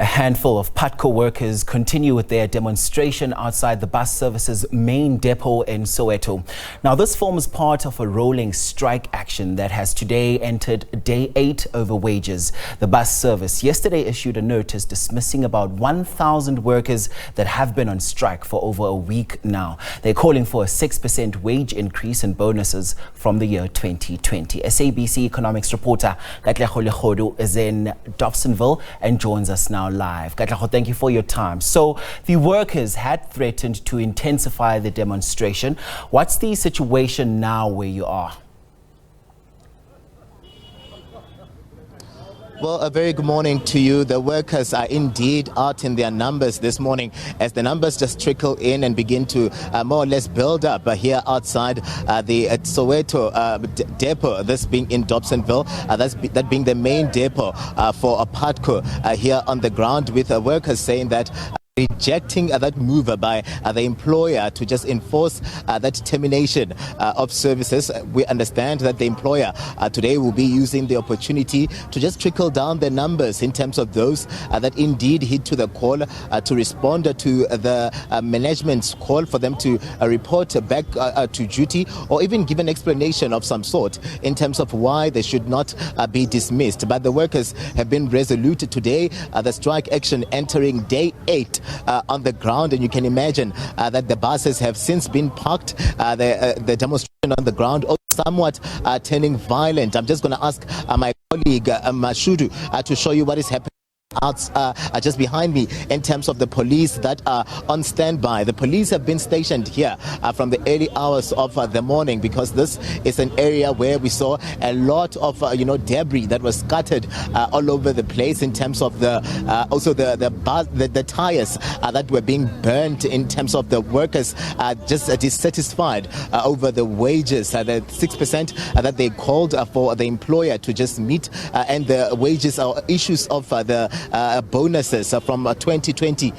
A handful of Putco workers continue with their demonstration outside the bus service's main depot in Soweto. Now, this forms part of a rolling strike action that has today entered day 8 over wages. The bus service yesterday issued a notice dismissing about 1,000 workers that have been on strike for over a week now. They're calling for a 6% wage increase and bonuses from the year 2020. SABC economics reporter Katlego is in Dobsonville and joins us now live. Katlego, thank you for your time. So the workers had threatened to intensify the demonstration. What's the situation now where you are? Well, a very good morning to you. The workers are indeed out in their numbers this morning as the numbers just trickle in and begin to more or less build up here outside the Soweto depot, this being in Dobsonville, that being the main depot for a Putco here on the ground, with workers saying that rejecting that move by the employer to just enforce that termination of services. We understand that the employer today will be using the opportunity to just trickle down the numbers in terms of those that indeed heed to the call to respond to the management's call for them to report back to duty, or even give an explanation of some sort in terms of why they should not be dismissed. But the workers have been resolute today, the strike action entering day 8 on the ground, and you can imagine that the buses have since been parked. The demonstration on the ground somewhat turning violent. I'm just going to ask my colleague Mashudu to show you what is happening just behind me in terms of the police that are on standby. The police have been stationed here from the early hours of the morning, because this is an area where we saw a lot of debris that was scattered all over the place, in terms of the also the tires that were being burnt, in terms of the workers just dissatisfied over the wages, the 6% that they called for the employer to just meet, and the wages or issues of the bonuses from 2020.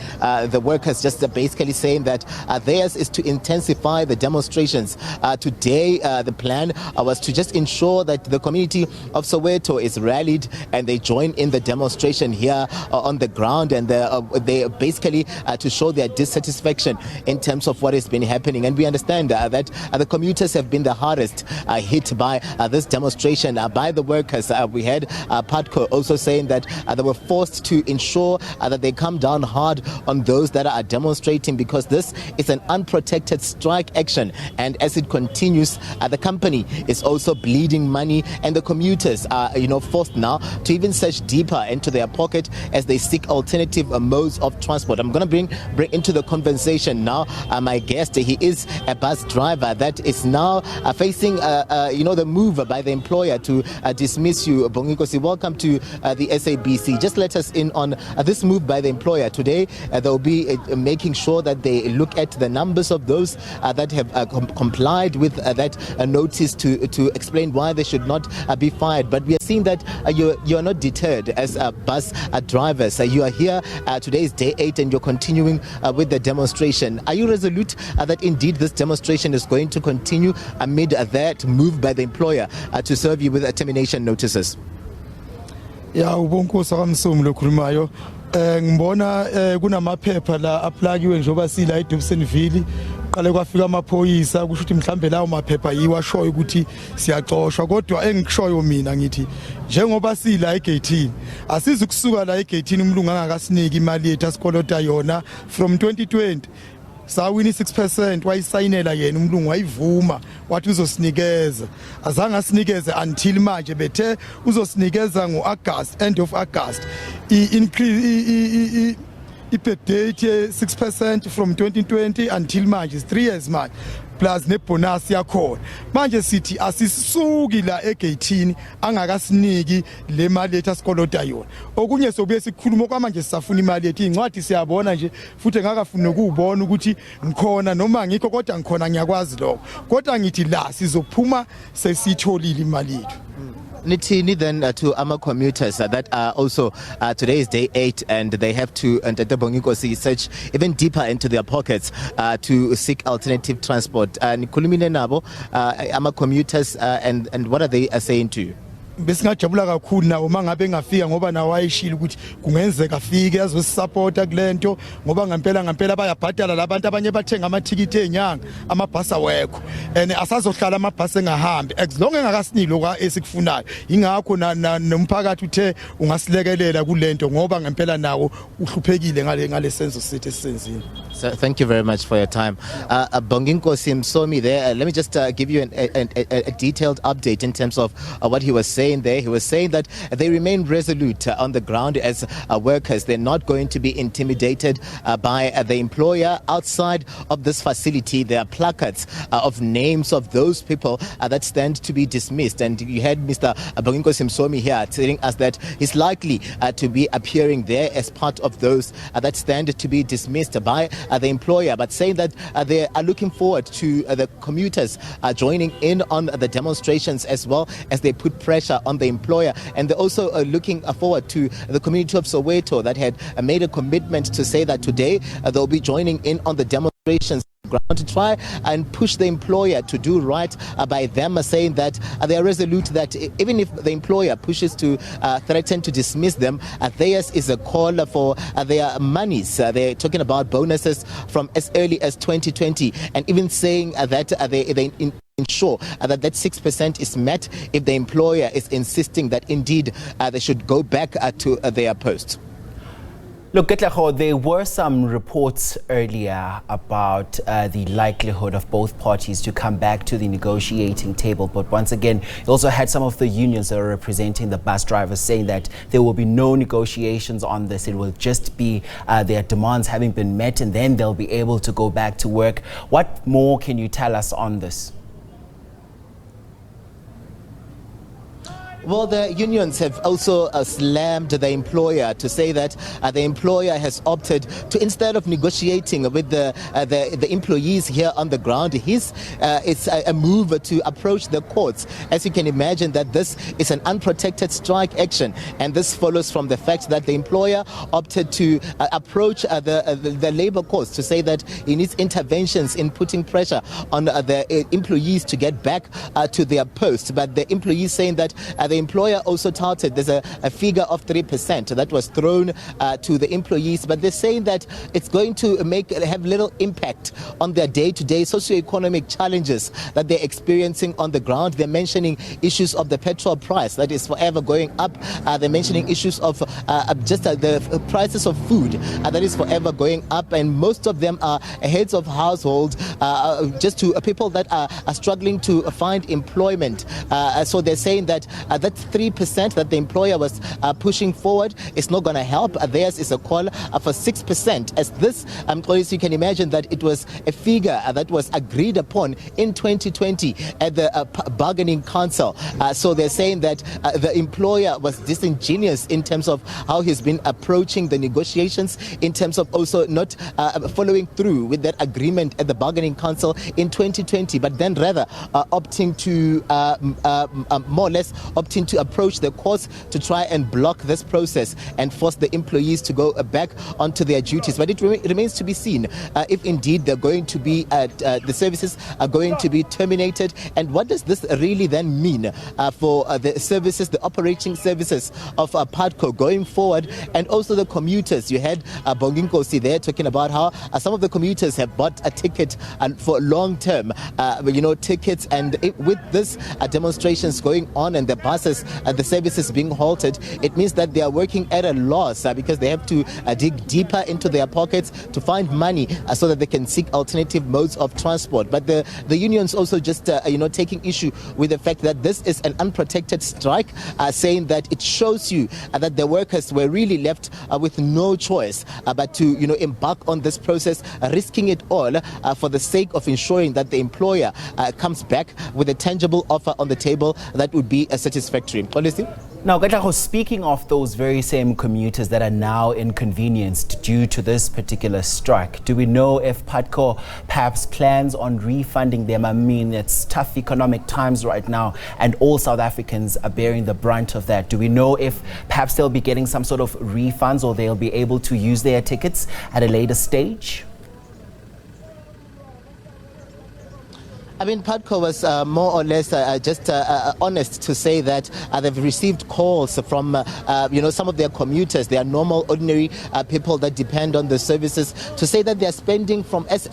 The workers just basically saying that theirs is to intensify the demonstrations. Today, the plan was to just ensure that the community of Soweto is rallied and they join in the demonstration here on the ground, and they basically to show their dissatisfaction in terms of what has been happening. And we understand that the commuters have been the hardest hit by this demonstration by the workers. We had Putco also saying that they were forced to ensure that they come down hard on those that are demonstrating, because this is an unprotected strike action, and as it continues, the company is also bleeding money, and the commuters are forced now to even search deeper into their pocket as they seek alternative modes of transport. I'm going to bring into the conversation now my guest. He is a bus driver that is now facing the move by the employer to dismiss you. Bongikosi, welcome to the SABC. Just let us in on this move by the employer today. They'll be making sure that they look at the numbers of those that have complied with that notice to explain why they should not be fired. But we are seeing that you are not deterred as bus drivers. You are here. Today is day 8 and you're continuing with the demonstration. Are you resolute that indeed this demonstration is going to continue amid that move by the employer to serve you with termination notices? Ya ubonkosi akamsomi lokhulumayo ngibona kunamaphepha la aplakiwe njoba sila eDobsonville qale kwafika amaphoyisa kusho ukuthi mhlambe lawo maphepha yiwashoyo ukuthi siyaxoshwa, kodwa engikushoyo mina ngithi njengoba sila egate asizi kusuka la egate umlungu angakasiniki imali yethu asikolota yona from 2020 sawini 6%, wayisayinela yena umlungu, wayivuma wathi uzosinikeza. Azange asinikeze until manje, bethe uzosinikeza ngoAugust, end of August. Increase i-date 6% from 2020 until manje, 3 years manje, plus nebonus yakhona. Manje sithi asisuki la egate angakasiniki le mali yethu asikolota yona. Okunye sobuye sikhuluma kwamanje sisafuna imali yethu. Incwadi siyabona nje, futhi ngakafuna ukubona ukuthi ngikhona noma ngikho, kodwa ngikhona ngiyakwazi lokho. Kodwa ngithi la sizophuma sesitholile imali yethu. Nitini then to our commuters that are also today is day 8 and they have to search even deeper into their pockets to seek alternative transport. Nikhulumile nabo ama commuters and what are they saying to you? besingajabula kakhulu nawo mangabe engafika ngoba nawo ayishilo ukuthi kungenzeka afike azosupporta kulento ngoba ngempela bayabhadala labantu abanye bathenga amathikiti enyanga amabhasi awekho and asazohlala amabhasi engahambi as long engakasinilo kwa esikufunayo ingakho nomphakathi uthe ungasilekelela kulento ngoba ngempela nawo uhluphekile ngale senzo sithi esenzile. So thank you very much for your time. Bonginkosi Msomi there. Let me just give you a detailed update in terms of what he was saying there. He was saying that they remain resolute on the ground as workers. They're not going to be intimidated by the employer. Outside of this facility, there are placards of names of those people that stand to be dismissed. And you had Mr. Bonginkosi Msomi here telling us that he's likely to be appearing there as part of those that stand to be dismissed by the employer, but saying that they are looking forward to the commuters joining in on the demonstrations as well as they put pressure on the employer. And they're also looking forward to the community of Soweto that had made a commitment to say that today they'll be joining in on the demonstrations ground to try and push the employer to do right by them, saying that they are resolute that even if the employer pushes to threaten to dismiss them, theirs is a call for their monies. They're talking about bonuses from as early as 2020 and even saying that they ensure that 6% is met if the employer is insisting that indeed they should go back to their posts. Look, Katlego, there were some reports earlier about the likelihood of both parties to come back to the negotiating table. But once again, you also had some of the unions that are representing the bus drivers saying that there will be no negotiations on this. It will just be their demands having been met, and then they'll be able to go back to work. What more can you tell us on this? Well, the unions have also slammed the employer to say that the employer has opted to, instead of negotiating with the employees here on the ground, it's a move to approach the courts. As you can imagine, that this is an unprotected strike action, and this follows from the fact that the employer opted to approach the labor courts to say that he needs interventions in putting pressure on the employees to get back to their posts. But the employees saying that the employer also touted there's a figure of 3% that was thrown to the employees, but they're saying that it's going to have little impact on their day-to-day socioeconomic challenges that they're experiencing on the ground. They're mentioning issues of the petrol price that is forever going up. They're mentioning issues of just the prices of food that is forever going up, and most of them are heads of households, just to people that are struggling to find employment. So they're saying that that 3% that the employer was pushing forward is not going to help. Theirs is a call for 6%. As this, you can imagine that it was a figure that was agreed upon in 2020 at the bargaining council. So they're saying that the employer was disingenuous in terms of how he's been approaching the negotiations, in terms of also not following through with that agreement at the bargaining council in 2020, but then rather opting to more or less opting to approach the courts to try and block this process and force the employees to go back onto their duties. But it remains to be seen if indeed they're going to be the services are going to be terminated, and what does this really then mean for the services, the operating services of Putco going forward, and also the commuters. You had Bonginkosi there talking about how some of the commuters have bought a ticket for long-term tickets, and with this demonstrations going on and the buses, the services being halted, it means that they are working at a loss because they have to dig deeper into their pockets to find money so that they can seek alternative modes of transport. But the unions also just taking issue with the fact that this is an unprotected strike, saying that it shows you that the workers were really left with no choice but to embark on this process, risking it all for the sake of ensuring that the employer comes back with a tangible offer on the table that would be satisfactory. Honestly? Now, Katlego, speaking of those very same commuters that are now inconvenienced due to this particular strike, do we know if Putco perhaps plans on refunding them? I mean, it's tough economic times right now, and all South Africans are bearing the brunt of that. Do we know if perhaps they'll be getting some sort of refunds, or they'll be able to use their tickets at a later stage? I mean, Putco was more or less just honest to say that they've received calls from, some of their commuters, their normal, ordinary people that depend on the services, to say that they're spending from as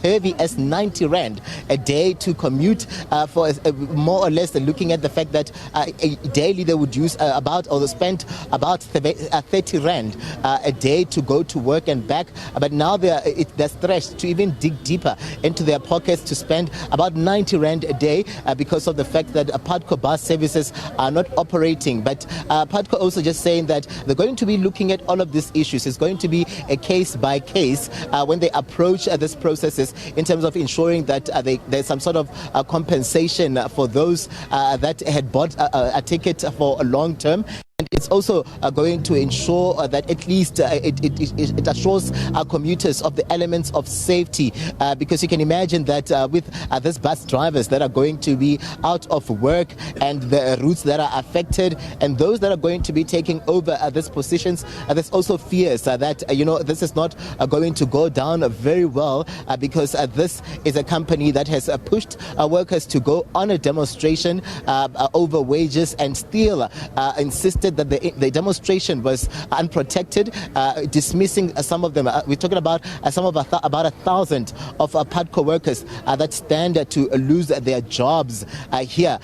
heavy as 90 Rand a day to commute for more or less looking at the fact that daily they would use spend about 30 Rand a day to go to work and back. But now they're stretched to even dig deeper into their pockets to spend about 90 Rand a day because of the fact that Putco bus services are not operating. But Putco also just saying that they're going to be looking at all of these issues. It's going to be a case by case when they approach these processes in terms of ensuring that there's some sort of compensation for those that had bought a ticket for a long term. And it's also going to ensure that at least it assures our commuters of the elements of safety, because you can imagine that with these bus drivers that are going to be out of work and the routes that are affected and those that are going to be taking over these positions, there's also fears that this is not going to go down very well because this is a company that has pushed workers to go on a demonstration over wages and still insisted that the demonstration was unprotected, dismissing some of them. We're talking about about 1,000 of Putco workers that stand to lose their jobs here,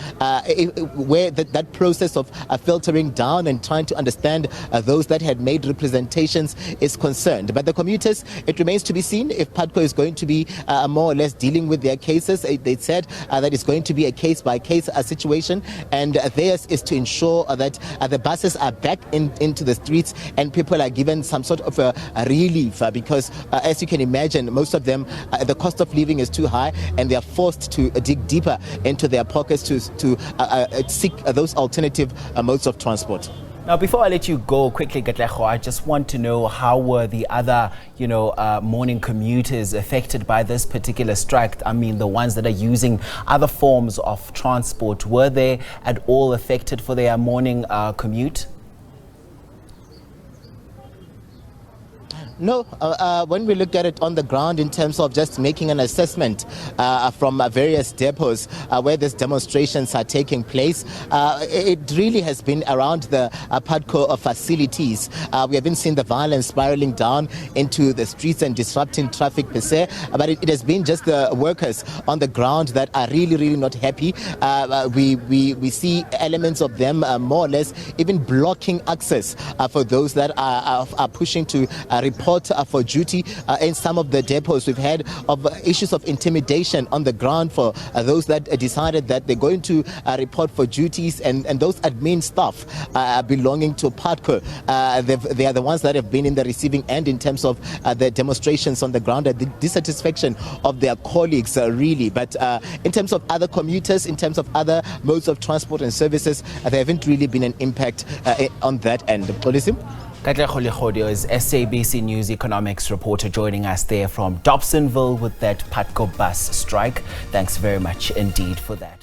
where that process of filtering down and trying to understand those that had made representations is concerned. But the commuters, it remains to be seen if Putco is going to be more or less dealing with their cases. They said that it's going to be a case-by-case situation, and theirs is to ensure that the buses are back into the streets and people are given some sort of a relief because as you can imagine, most of them, the cost of living is too high and they are forced to dig deeper into their pockets to seek those alternative modes of transport. Now, before I let you go quickly, Katlego, I just want to know how were the other, morning commuters affected by this particular strike? I mean, the ones that are using other forms of transport, were they at all affected for their morning commute? No, when we look at it on the ground in terms of just making an assessment from various depots where these demonstrations are taking place, it really has been around the Putco facilities. We haven't seen the violence spiraling down into the streets and disrupting traffic per se, but it has been just the workers on the ground that are really not happy. We see elements of them more or less even blocking access for those that are pushing to report for duty. In some of the depots we've had of issues of intimidation on the ground for those that decided that they're going to report for duties, and those admin staff belonging to Putco. They are the ones that have been in the receiving end in terms of the demonstrations on the ground and the dissatisfaction of their colleagues really. But in terms of other commuters, in terms of other modes of transport and services, there haven't really been an impact on that end. Policy? Katlego Legodi is SABC News economics reporter joining us there from Dobsonville with that Putco bus strike. Thanks very much indeed for that.